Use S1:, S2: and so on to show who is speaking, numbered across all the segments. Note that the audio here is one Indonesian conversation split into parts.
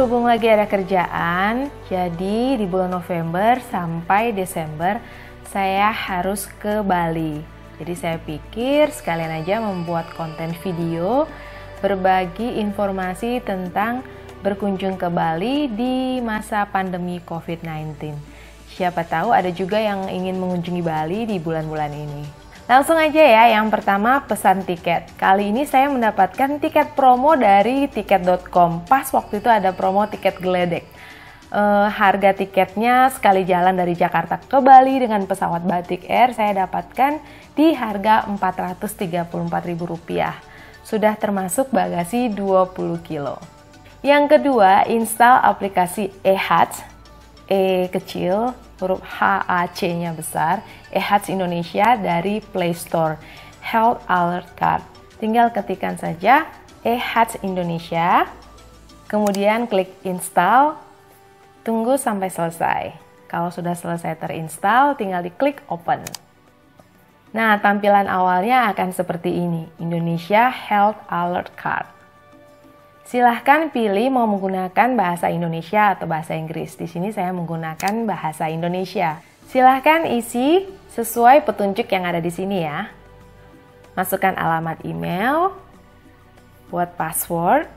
S1: berhubung lagi ada kerjaan, jadi di bulan November sampai Desember saya harus ke Bali. Jadi saya pikir sekalian aja membuat konten video berbagi informasi tentang berkunjung ke Bali di masa pandemi COVID-19. Siapa tahu ada juga yang ingin mengunjungi Bali di bulan-bulan ini. Langsung aja ya, yang pertama pesan tiket. Kali ini saya mendapatkan tiket promo dari tiket.com. Pas waktu itu ada promo tiket geledek. Harga tiketnya sekali jalan dari Jakarta ke Bali dengan pesawat Batik Air saya dapatkan di harga Rp434.000. Sudah termasuk bagasi 20 kilo. Yang kedua, install aplikasi eHATS, E kecil, huruf HAC-nya besar, eHATS Indonesia dari Play Store, Health Alert Card. Tinggal ketikkan saja eHATS Indonesia, kemudian klik install, tunggu sampai selesai. Kalau sudah selesai terinstall, tinggal diklik open. Nah, tampilan awalnya akan seperti ini, Indonesia Health Alert Card. Silahkan pilih mau menggunakan bahasa Indonesia atau bahasa Inggris. Di sini saya menggunakan bahasa Indonesia. Silahkan isi sesuai petunjuk yang ada di sini ya. Masukkan alamat email, buat password,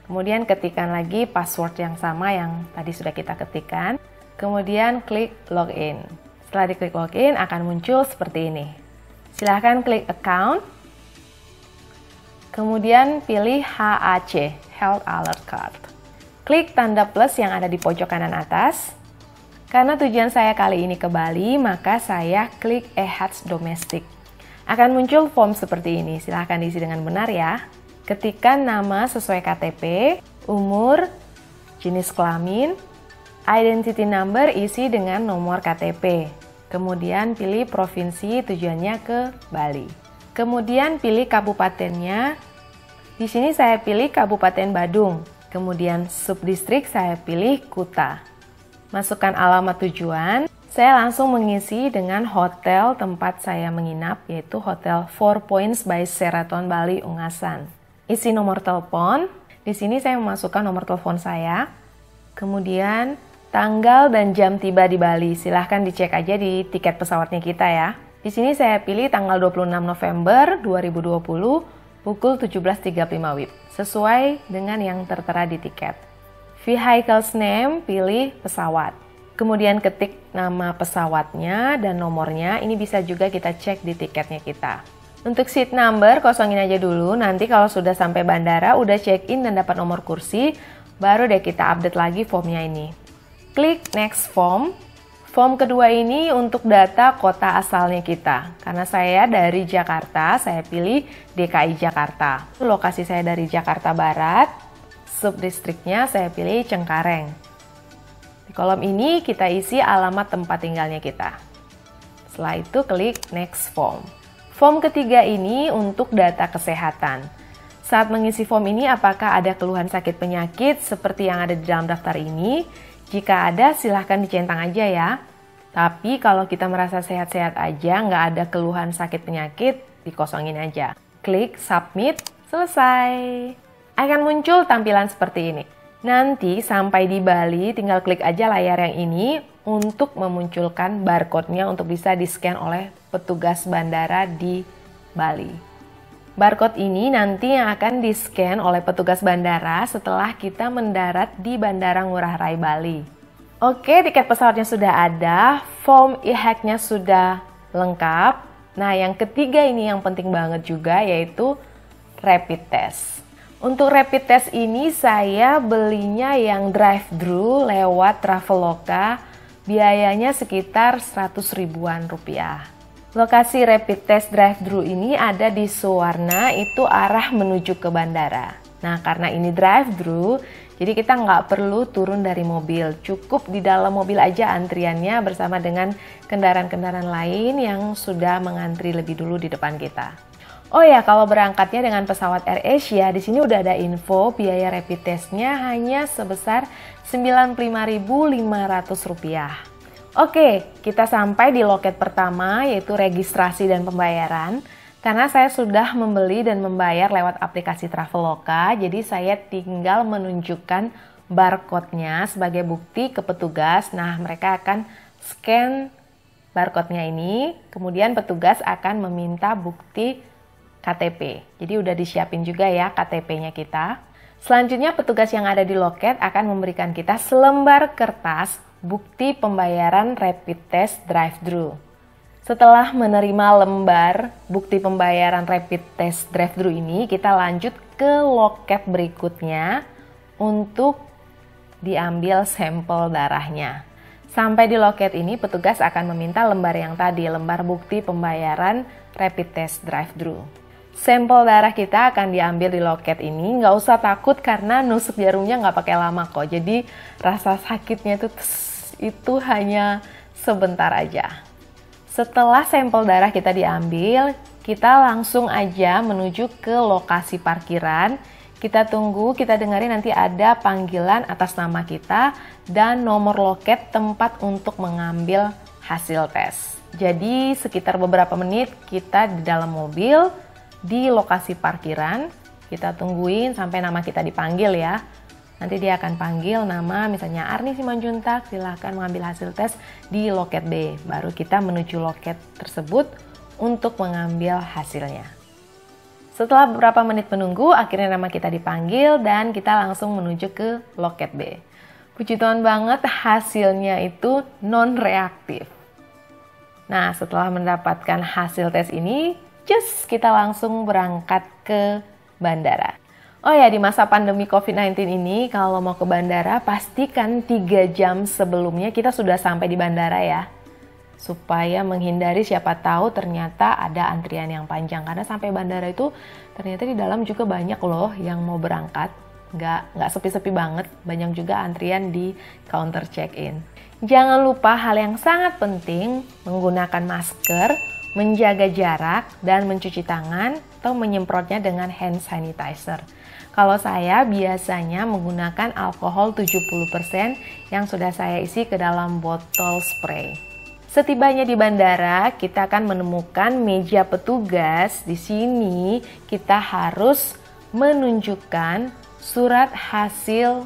S1: kemudian ketikkan lagi password yang sama yang tadi sudah kita ketikkan. Kemudian klik login. Setelah diklik login akan muncul seperti ini. Silahkan klik account. Kemudian pilih HAC, Health Alert Card. Klik tanda plus yang ada di pojok kanan atas. Karena tujuan saya kali ini ke Bali, maka saya klik eHATS Domestik. Akan muncul form seperti ini, silahkan diisi dengan benar ya. Ketikkan nama sesuai KTP, umur, jenis kelamin, identity number isi dengan nomor KTP. Kemudian pilih provinsi tujuannya ke Bali. Kemudian pilih kabupatennya. Di sini saya pilih Kabupaten Badung. Kemudian subdistrik saya pilih Kuta. Masukkan alamat tujuan. Saya langsung mengisi dengan hotel tempat saya menginap, yaitu Hotel 4 Points by Sheraton Bali Ungasan. Isi nomor telepon. Di sini saya memasukkan nomor telepon saya. Kemudian tanggal dan jam tiba di Bali. Silahkan dicek aja di tiket pesawatnya kita ya. Di sini saya pilih tanggal 26 November 2020 pukul 17.35 WIB, sesuai dengan yang tertera di tiket. Vehicles name, pilih pesawat. Kemudian ketik nama pesawatnya dan nomornya, ini bisa juga kita cek di tiketnya kita. Untuk seat number, kosongin aja dulu, nanti kalau sudah sampai bandara, udah check-in dan dapat nomor kursi, baru deh kita update lagi formnya ini. Klik next form. Form kedua ini untuk data kota asalnya kita. Karena saya dari Jakarta, saya pilih DKI Jakarta. Lokasi saya dari Jakarta Barat, subdistriknya saya pilih Cengkareng. Di kolom ini kita isi alamat tempat tinggalnya kita. Setelah itu klik next form. Form ketiga ini untuk data kesehatan. Saat mengisi form ini apakah ada keluhan sakit penyakit seperti yang ada di dalam daftar ini? Jika ada, silahkan dicentang aja ya. Tapi kalau kita merasa sehat-sehat aja, nggak ada keluhan sakit penyakit, dikosongin aja. Klik submit, selesai. Akan muncul tampilan seperti ini. Nanti sampai di Bali, tinggal klik aja layar yang ini untuk memunculkan barcode-nya untuk bisa di-scan oleh petugas bandara di Bali. Barcode ini nanti yang akan di-scan oleh petugas bandara setelah kita mendarat di Bandara Ngurah Rai Bali. Oke, tiket pesawatnya sudah ada, form e-hack-nya sudah lengkap. Nah, yang ketiga ini yang penting banget juga yaitu rapid test. Untuk rapid test ini saya belinya yang drive-thru lewat Traveloka, biayanya sekitar 100 ribuan rupiah. Lokasi rapid test drive-thru ini ada di Suwarna, itu arah menuju ke bandara. Nah, karena ini drive-thru, jadi kita nggak perlu turun dari mobil. Cukup di dalam mobil aja antriannya bersama dengan kendaraan-kendaraan lain yang sudah mengantri lebih dulu di depan kita. Oh ya, kalau berangkatnya dengan pesawat AirAsia, di sini udah ada info biaya rapid testnya hanya sebesar Rp95.500. Oke, kita sampai di loket pertama yaitu registrasi dan pembayaran. Karena saya sudah membeli dan membayar lewat aplikasi Traveloka, jadi saya tinggal menunjukkan barcode-nya sebagai bukti ke petugas. Nah, mereka akan scan barcode-nya ini, kemudian petugas akan meminta bukti KTP. Jadi udah disiapin juga ya KTP-nya kita. Selanjutnya petugas yang ada di loket akan memberikan kita selembar kertas bukti pembayaran rapid test drive-thru. Setelah menerima lembar bukti pembayaran rapid test drive-thru ini, kita lanjut ke loket berikutnya untuk diambil sampel darahnya. Sampai di loket ini, petugas akan meminta lembar yang tadi, lembar bukti pembayaran rapid test drive-thru. Sampel darah kita akan diambil di loket ini, nggak usah takut karena nusuk jarumnya nggak pakai lama kok. Jadi rasa sakitnya itu hanya sebentar aja. Setelah sampel darah kita diambil, kita langsung aja menuju ke lokasi parkiran. Kita tunggu, kita dengerin nanti ada panggilan atas nama kita dan nomor loket tempat untuk mengambil hasil tes. Jadi sekitar beberapa menit kita di dalam mobil, di lokasi parkiran. Kita tungguin sampai nama kita dipanggil ya. Nanti dia akan panggil nama misalnya Arni Simanjuntak, silahkan mengambil hasil tes di loket B. Baru kita menuju loket tersebut untuk mengambil hasilnya. Setelah beberapa menit menunggu, akhirnya nama kita dipanggil dan kita langsung menuju ke loket B. Puji Tuhan banget hasilnya itu non-reaktif. Nah, setelah mendapatkan hasil tes ini, kita langsung berangkat ke bandara. Oh ya, di masa pandemi COVID-19 ini, kalau mau ke bandara, pastikan 3 jam sebelumnya kita sudah sampai di bandara ya. Supaya menghindari siapa tahu ternyata ada antrian yang panjang. Karena sampai bandara itu ternyata di dalam juga banyak loh yang mau berangkat. Nggak sepi-sepi banget, banyak juga antrian di counter check-in. Jangan lupa hal yang sangat penting, menggunakan masker, menjaga jarak, dan mencuci tangan atau menyemprotnya dengan hand sanitizer. Kalau saya biasanya menggunakan alkohol 70% yang sudah saya isi ke dalam botol spray. Setibanya di bandara, kita akan menemukan meja petugas. Di sini kita harus menunjukkan surat hasil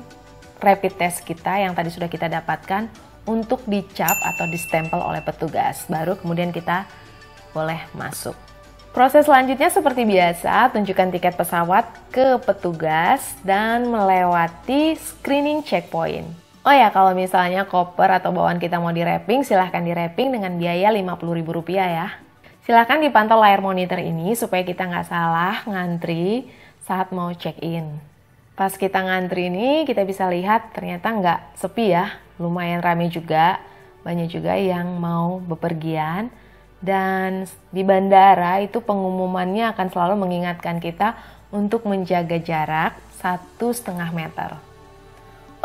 S1: rapid test kita yang tadi sudah kita dapatkan untuk dicap atau distempel oleh petugas. Baru kemudian kita boleh masuk. Proses selanjutnya seperti biasa, tunjukkan tiket pesawat ke petugas dan melewati screening checkpoint. Oh ya, kalau misalnya koper atau bawaan kita mau di-wrapping, silahkan di-wrapping dengan biaya Rp50.000 ya. Silahkan dipantau layar monitor ini supaya kita nggak salah ngantri saat mau check-in. Pas kita ngantri ini, kita bisa lihat ternyata nggak sepi ya, lumayan ramai juga, banyak juga yang mau bepergian. Dan di bandara itu pengumumannya akan selalu mengingatkan kita untuk menjaga jarak 1,5 meter.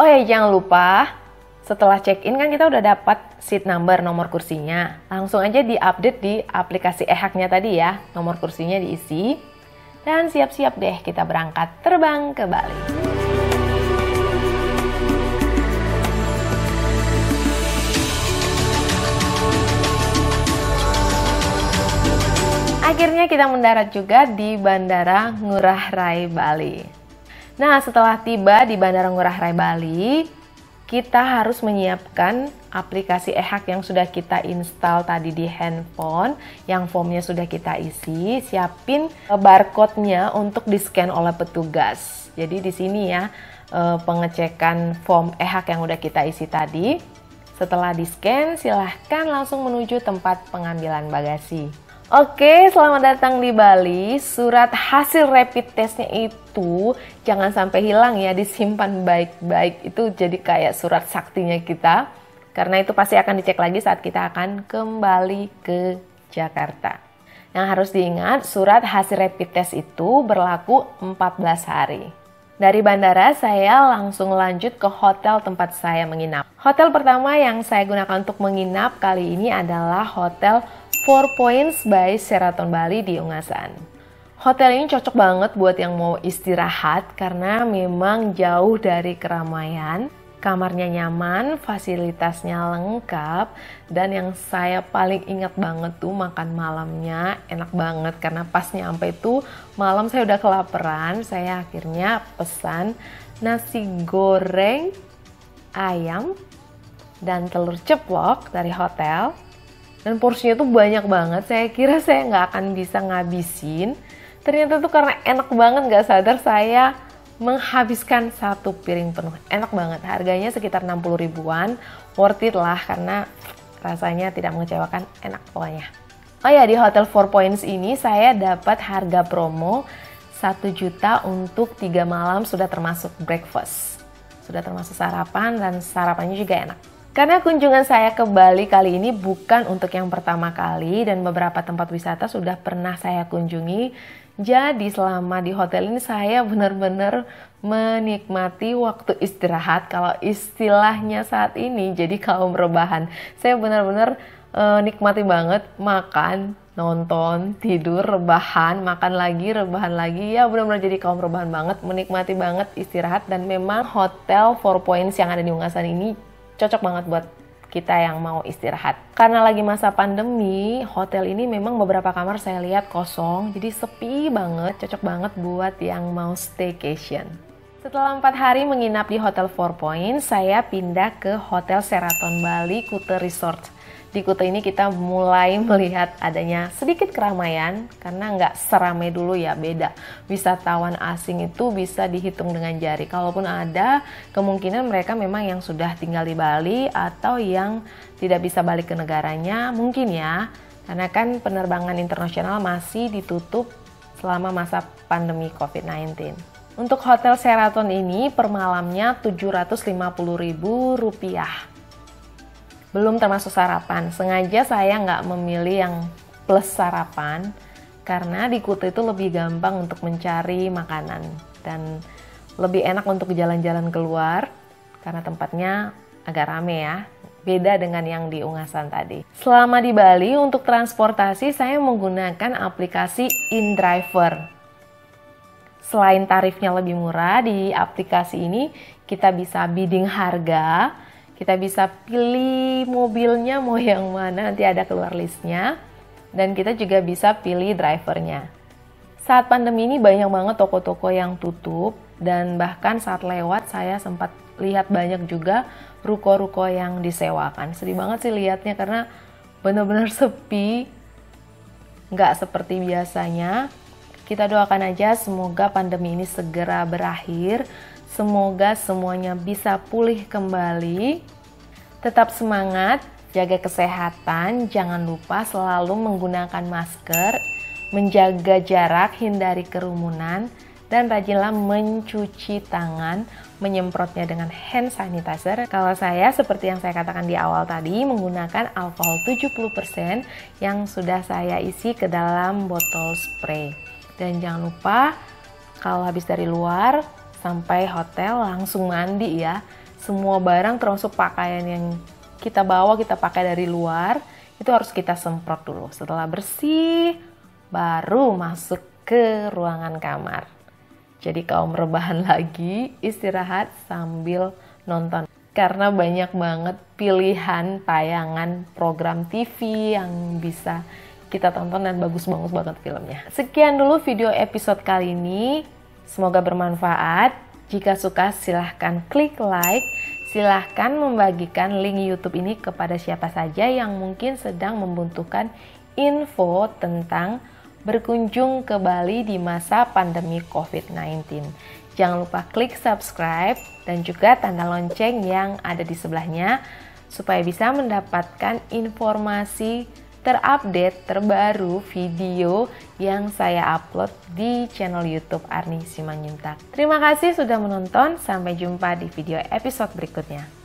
S1: Oh ya, jangan lupa setelah check-in kan kita udah dapat seat number, nomor kursinya. Langsung aja di-update di aplikasi e-hack-nya tadi ya, nomor kursinya diisi. Dan siap-siap deh kita berangkat terbang ke Bali. Akhirnya kita mendarat juga di Bandara Ngurah Rai Bali. Nah, setelah tiba di Bandara Ngurah Rai Bali, kita harus menyiapkan aplikasi e-hack yang sudah kita install tadi di handphone, yang formnya sudah kita isi, siapin barcode-nya untuk di-scan oleh petugas. Jadi di sini ya, pengecekan form e-hack yang udah kita isi tadi. Setelah di-scan, silahkan langsung menuju tempat pengambilan bagasi. Oke, selamat datang di Bali. Surat hasil rapid testnya itu jangan sampai hilang ya, disimpan baik-baik. Itu jadi kayak surat saktinya kita. Karena itu pasti akan dicek lagi saat kita akan kembali ke Jakarta. Yang harus diingat, surat hasil rapid test itu berlaku 14 hari. Dari bandara, saya langsung lanjut ke hotel tempat saya menginap. Hotel pertama yang saya gunakan untuk menginap kali ini adalah Hotel 4 Points by Sheraton Bali di Ungasan. Hotel ini cocok banget buat yang mau istirahat karena memang jauh dari keramaian. Kamarnya nyaman, fasilitasnya lengkap, dan yang saya paling ingat banget tuh makan malamnya enak banget karena pas nyampe itu malam saya udah kelaparan, saya akhirnya pesan nasi goreng, ayam, dan telur ceplok dari hotel. Dan porsinya tuh banyak banget, saya kira saya nggak akan bisa ngabisin. Ternyata tuh karena enak banget, nggak sadar saya menghabiskan satu piring penuh. Enak banget, harganya sekitar 60 ribuan, worth it lah karena rasanya tidak mengecewakan, enak pokoknya. Oh ya, di Hotel 4 Points ini saya dapat harga promo 1 juta untuk 3 malam, sudah termasuk breakfast. Sudah termasuk sarapan, dan sarapannya juga enak. Karena kunjungan saya ke Bali kali ini bukan untuk yang pertama kali, dan beberapa tempat wisata sudah pernah saya kunjungi. Jadi selama di hotel ini saya benar-benar menikmati waktu istirahat. Kalau istilahnya saat ini jadi kaum rebahan. Saya benar-benar nikmati banget makan, nonton, tidur, rebahan, makan lagi, rebahan lagi. Ya benar-benar jadi kaum rebahan banget, menikmati banget istirahat. Dan memang Hotel 4 Points yang ada di Ungasan ini cocok banget buat kita yang mau istirahat. Karena lagi masa pandemi, hotel ini memang beberapa kamar saya lihat kosong, jadi sepi banget, cocok banget buat yang mau staycation. Setelah 4 hari menginap di Hotel 4 Points, saya pindah ke Hotel Sheraton Bali Kuta Resort. Di Kuta ini kita mulai melihat adanya sedikit keramaian, karena nggak seramai dulu ya, beda. Wisatawan asing itu bisa dihitung dengan jari. Kalaupun ada, kemungkinan mereka memang yang sudah tinggal di Bali atau yang tidak bisa balik ke negaranya, mungkin ya. Karena kan penerbangan internasional masih ditutup selama masa pandemi COVID-19. Untuk Hotel Sheraton ini per malamnya Rp750.000. Belum termasuk sarapan. Sengaja saya nggak memilih yang plus sarapan, karena di Kuta itu lebih gampang untuk mencari makanan dan lebih enak untuk jalan-jalan keluar karena tempatnya agak rame ya. Beda dengan yang di Ungasan tadi. Selama di Bali untuk transportasi saya menggunakan aplikasi InDriver. Selain tarifnya lebih murah, di aplikasi ini kita bisa bidding harga. Kita bisa pilih mobilnya mau yang mana, nanti ada keluar listnya. Dan kita juga bisa pilih drivernya. Saat pandemi ini banyak banget toko-toko yang tutup. Dan bahkan saat lewat saya sempat lihat banyak juga ruko-ruko yang disewakan. Sedih banget sih lihatnya karena benar-benar sepi. Nggak seperti biasanya. Kita doakan aja semoga pandemi ini segera berakhir. Semoga semuanya bisa pulih kembali. Tetap semangat, jaga kesehatan, jangan lupa selalu menggunakan masker, menjaga jarak, hindari kerumunan, dan rajinlah mencuci tangan, menyemprotnya dengan hand sanitizer. Kalau saya, seperti yang saya katakan di awal tadi, menggunakan alkohol 70% yang sudah saya isi ke dalam botol spray. Dan jangan lupa, kalau habis dari luar, sampai hotel langsung mandi ya. Semua barang termasuk pakaian yang kita bawa, kita pakai dari luar, itu harus kita semprot dulu. Setelah bersih, baru masuk ke ruangan kamar. Jadi kaum rebahan lagi, istirahat sambil nonton. Karena banyak banget pilihan tayangan program TV yang bisa kita tonton dan bagus-bagus banget filmnya. Sekian dulu video episode kali ini. Semoga bermanfaat. Jika suka silahkan klik like, silahkan membagikan link YouTube ini kepada siapa saja yang mungkin sedang membutuhkan info tentang berkunjung ke Bali di masa pandemi COVID-19. Jangan lupa klik subscribe dan juga tanda lonceng yang ada di sebelahnya supaya bisa mendapatkan informasi terupdate, terbaru video yang saya upload di channel YouTube Arni Simanjuntak. Terima kasih sudah menonton, sampai jumpa di video episode berikutnya.